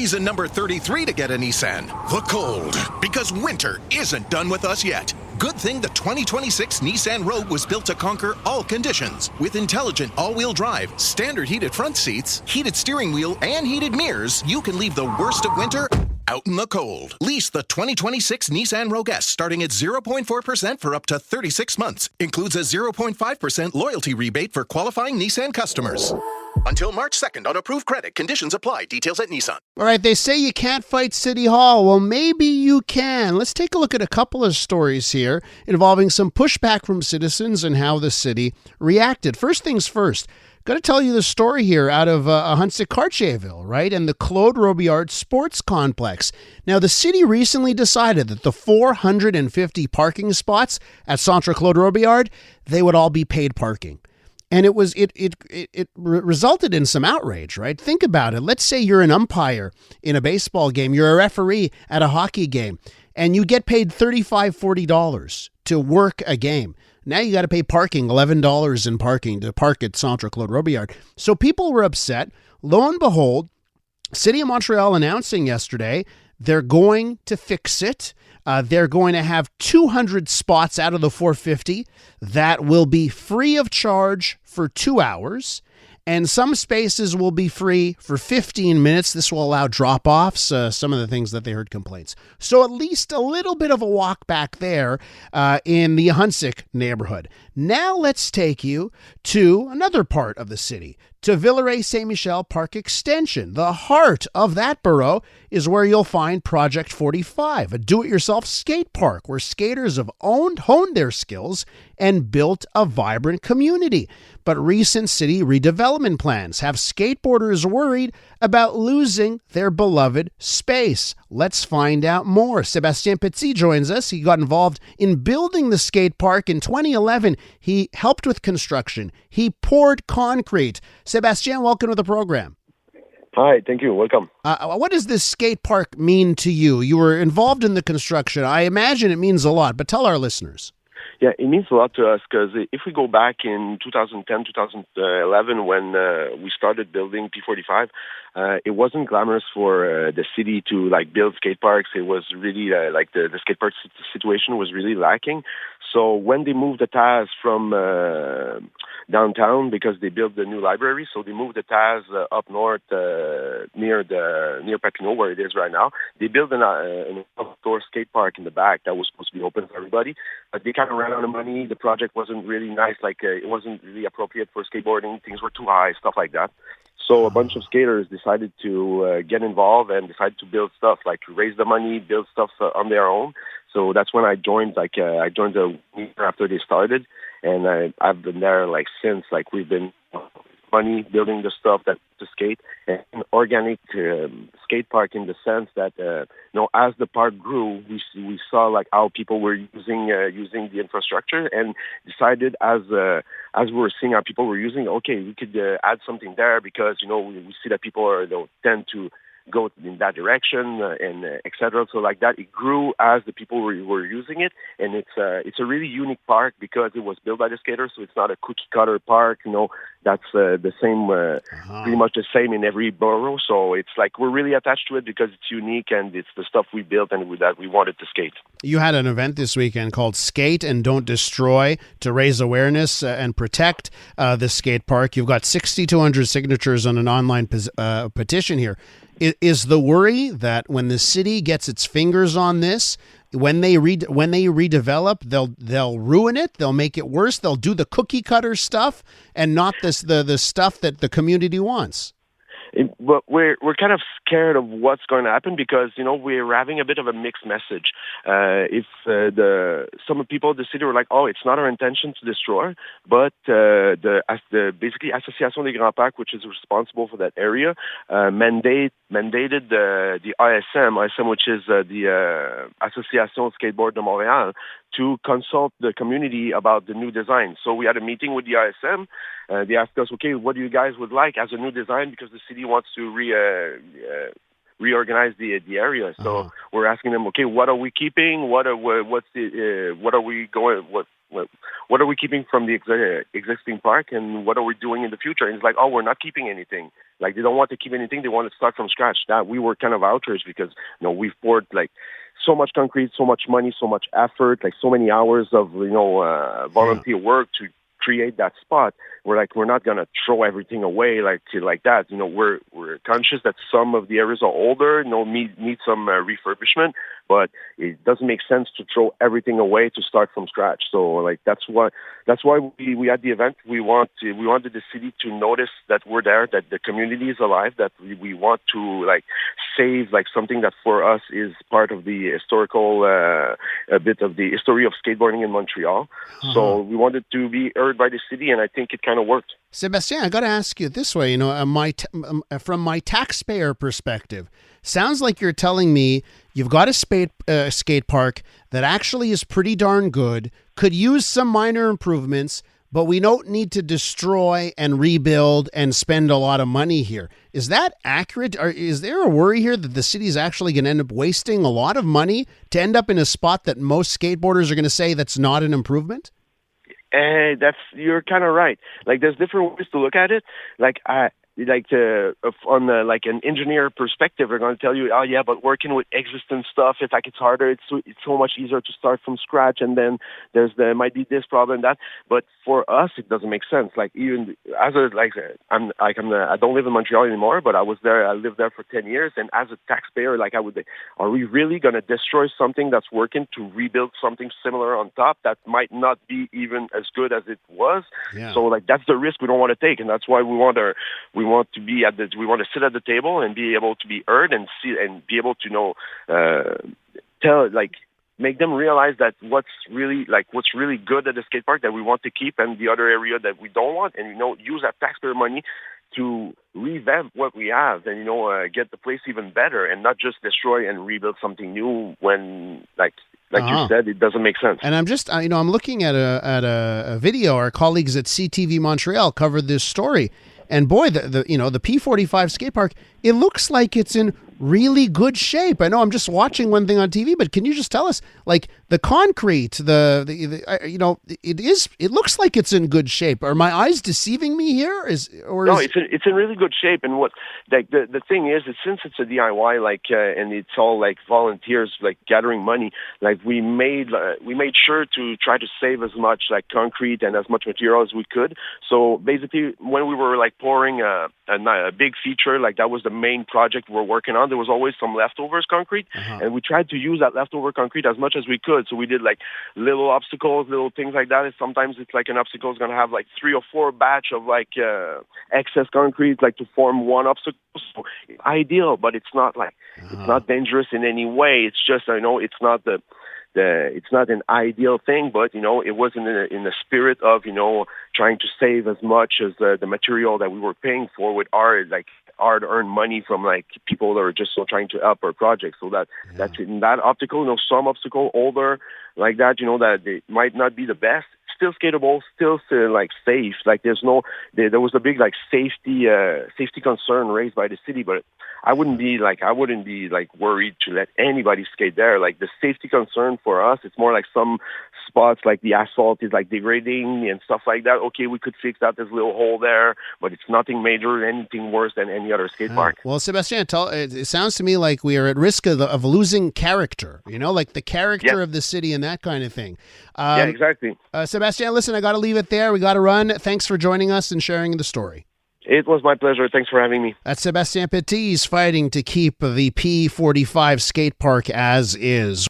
reason number 33 to get a Nissan. The cold. Because winter isn't done with us yet. Good thing the 2026 Nissan Rogue was built to conquer all conditions. With intelligent all-wheel drive, standard heated front seats, heated steering wheel, and heated mirrors, you can leave the worst of winter out in the cold. Lease the 2026 Nissan Rogue S starting at 0.4% for up to 36 months. Includes a 0.5% loyalty rebate for qualifying Nissan customers. Until March 2nd on approved credit. Conditions apply. Details at Nissan. All right, they say you can't fight City Hall. Well, maybe you can. Let's take a look at a couple of stories here involving some pushback from citizens and how the city reacted. First things first. Got to tell you the story here out of Ahuntsic-Cartierville, right? And the Claude Robillard Sports Complex. Now, the city recently decided that the 450 parking spots at Centre Claude Robillard, they would all be paid parking. And it resulted in some outrage, right? Think about it. Let's say you're an umpire in a baseball game. You're a referee at a hockey game, and you get paid $35, $40 to work a game. Now you got to pay parking, $11 in parking to park at Centre Claude Robillard. So people were upset. Lo and behold, City of Montreal announcing yesterday they're going to fix it. They're going to have 200 spots out of the 450 that will be free of charge for 2 hours, and some spaces will be free for 15 minutes. This will allow drop-offs, some of the things that they heard complaints. So at least a little bit of a walk back there in the Ahuntsic neighborhood. Now let's take you to another part of the city, to Villeray Saint-Michel Park Extension. The heart of that borough is where you'll find Project 45, a do-it-yourself skate park where skaters have honed their skills and built a vibrant community. But recent city redevelopment plans have skateboarders worried about losing their beloved space. Let's find out more. Sébastien Petit joins us. He got involved in building the skate park in 2011. He helped with construction. He poured concrete. Sébastien, welcome to the program. Hi, thank you. Welcome. What does this skate park mean to you? You were involved in the construction. I imagine it means a lot, but tell our listeners. Yeah, it means a lot to us because if we go back in 2010, 2011, when we started building P45, it wasn't glamorous for the city to build skate parks. It was really the skate park situation was really lacking. So when they moved the TAS from downtown, because they built the new library, so they moved the TAS up north near Papineau, where it is right now. They built an outdoor skate park in the back that was supposed to be open for everybody, but they kind of ran out of money. The project wasn't really nice, it wasn't really appropriate for skateboarding. Things were too high, stuff like that. So a bunch of skaters decided to get involved and decided to build stuff, raise the money, build stuff on their own. So that's when I joined. I joined a week after they started, and I've been there since. We've been money building the stuff that to skate, and an organic skate park in the sense that as the park grew, we saw how people were using the infrastructure, and decided as we were seeing how people were using, okay, we could add something there because we see that people tend to go in that direction and et cetera. So that it grew as the people were using it, and it's a really unique park because it was built by the skaters, so it's not a cookie cutter park. That's the same, pretty much the same in every borough. So it's we're really attached to it because it's unique and it's the stuff we built and that we wanted to skate. You had an event this weekend called Skate and Don't Destroy to raise awareness and protect the skate park. You've got 6,200 signatures on an online petition here. Is the worry that when the city gets its fingers on this, when they redevelop, they'll ruin it, they'll make it worse, they'll do the cookie cutter stuff and not the stuff that the community wants? But we're kind of scared of what's going to happen because we're having a bit of a mixed message. If some people in the city were like, oh, it's not our intention to destroy, but the basically Association des Grands Parcs, which is responsible for that area, mandated the ISM, which is the Association Skateboarders de Montréal, to consult the community about the new design. So we had a meeting with the ISM. They asked us, okay, what do you guys would like as a new design? Because the city wants to reorganize the area. So we're asking them, okay, what are we keeping? What are we keeping from the existing park, and what are we doing in the future? And it's we're not keeping anything. Like they don't want to keep anything; they want to start from scratch. That we were kind of outraged because we've poured like so much concrete, so much money, so much effort, like so many hours of volunteer work to create that spot. We're not gonna throw everything away like that. We're conscious that some of the areas are older, need some refurbishment, but it doesn't make sense to throw everything away to start from scratch. So that's why we had the event. We wanted the city to notice that we're there, that the community is alive, that we want to save something that for us is part of the historical a bit of the history of skateboarding in Montreal. So we wanted to be heard by the city, and I think it kind of worked. Sébastien, I got to ask you this way, from my taxpayer perspective, sounds like you're telling me you've got a skate park that actually is pretty darn good, could use some minor improvements, but we don't need to destroy and rebuild and spend a lot of money here. Is that accurate? Or is there a worry here that the city is actually going to end up wasting a lot of money to end up in a spot that most skateboarders are going to say that's not an improvement? You're kind of right. There's different ways to look at it. On an engineer perspective, they're going to tell you, oh yeah, but working with existing stuff, it's harder. It's so much easier to start from scratch, and then there might be this problem, that. But for us, it doesn't make sense. Even as I don't live in Montreal anymore, but I was there. I lived there for 10 years, and as a taxpayer, are we really going to destroy something that's working to rebuild something similar on top that might not be even as good as it was? Yeah. So that's the risk we don't want to take, and that's why we want to sit at the table and be able to be heard and see and be able to make them realize that what's really good at the skate park that we want to keep, and the other area that we don't want, and use that taxpayer money to revamp what we have and get the place even better, and not just destroy and rebuild something new when you said, it doesn't make sense. And I'm just, I'm looking at a video. Our colleagues at CTV Montreal covered this story. And boy, the P45 skate park, it looks like it's in really good shape. I know I'm just watching one thing on TV, but can you just tell us, the concrete, it looks like it's in good shape. Are my eyes deceiving me here? It's in really good shape. And what the thing is since it's a DIY, and it's all volunteers gathering money, we made sure to try to save as much concrete and as much material as we could. So basically, when we were pouring a big feature, that was the main project we're working on, there was always some leftovers concrete, and we tried to use that leftover concrete as much as we could. So we did little obstacles, little things like that. And sometimes it's an obstacle is going to have 3 or 4 batch of excess concrete to form one obstacle. So ideal, but it's not it's not dangerous in any way. It's just it's not it's not an ideal thing, but it was in the spirit of trying to save as much as the material that we were paying for with our hard-earned money from people that are just trying to help our project. So that's in that obstacle, some obstacle older that it might not be the best, still skatable, still safe. There was a big safety concern raised by the city, but I wouldn't be worried to let anybody skate there. The safety concern for us, it's more some spots the asphalt is degrading and stuff like that. Okay, we could fix that. There's a little hole there, but it's nothing major, anything worse than any other skate park. Well, Sébastien, it sounds to me like we are at risk of losing character. The character of the city and that kind of thing. Yeah, exactly. Sébastien, listen, I got to leave it there. We got to run. Thanks for joining us and sharing the story. It was my pleasure. Thanks for having me. That's Sébastien Petit. He's fighting to keep the P45 skate park as is.